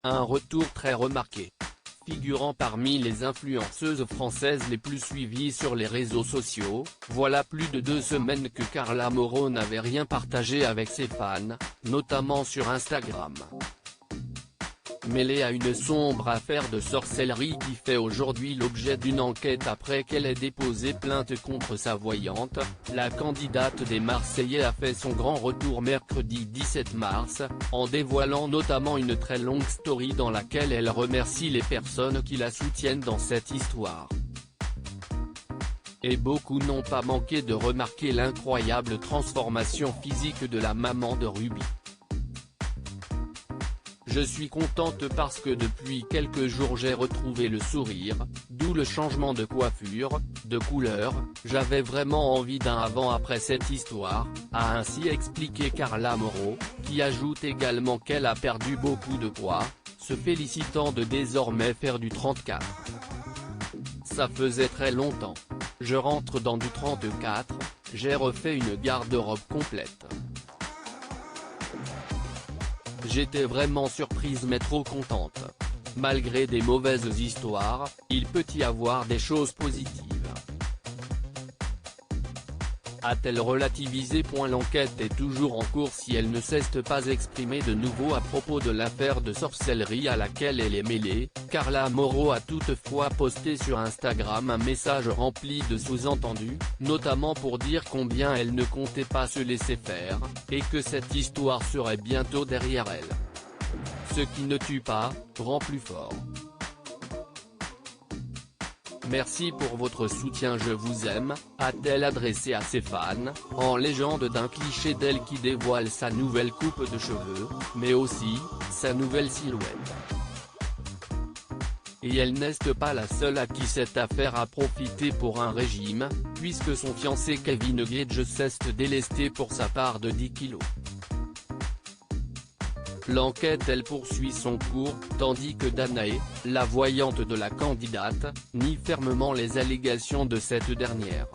Un retour très remarqué. Figurant parmi les influenceuses françaises les plus suivies sur les réseaux sociaux, voilà plus de 2 semaines que Carla Moreau n'avait rien partagé avec ses fans, notamment sur Instagram. Mêlée à une sombre affaire de sorcellerie qui fait aujourd'hui l'objet d'une enquête après qu'elle ait déposé plainte contre sa voyante, la candidate des Marseillais a fait son grand retour mercredi 17 mars, en dévoilant notamment une très longue story dans laquelle elle remercie les personnes qui la soutiennent dans cette histoire. Et beaucoup n'ont pas manqué de remarquer l'incroyable transformation physique de la maman de Ruby. Je suis contente parce que depuis quelques jours j'ai retrouvé le sourire, d'où le changement de coiffure, de couleur, j'avais vraiment envie d'un avant-après cette histoire, a ainsi expliqué Carla Moreau, qui ajoute également qu'elle a perdu beaucoup de poids, se félicitant de désormais faire du 34. Ça faisait très longtemps. Je rentre dans du 34, j'ai refait une garde-robe complète. J'étais vraiment surprise mais trop contente. Malgré des mauvaises histoires, il peut y avoir des choses positives. A-t-elle relativisé? L'enquête est toujours en cours si elle ne s'est pas exprimée de nouveau à propos de l'affaire de sorcellerie à laquelle elle est mêlée. Carla Moreau a toutefois posté sur Instagram un message rempli de sous-entendus, notamment pour dire combien elle ne comptait pas se laisser faire, et que cette histoire serait bientôt derrière elle. Ce qui ne tue pas, rend plus fort. Merci pour votre soutien, je vous aime, a-t-elle adressé à ses fans, en légende d'un cliché d'elle qui dévoile sa nouvelle coupe de cheveux, mais aussi, sa nouvelle silhouette. Et elle n'est pas la seule à qui cette affaire a profité pour un régime, puisque son fiancé Kevin Gage s'est délesté pour sa part de 10 kilos. L'enquête elle poursuit son cours, tandis que Danae, la voyante de la candidate, nie fermement les allégations de cette dernière.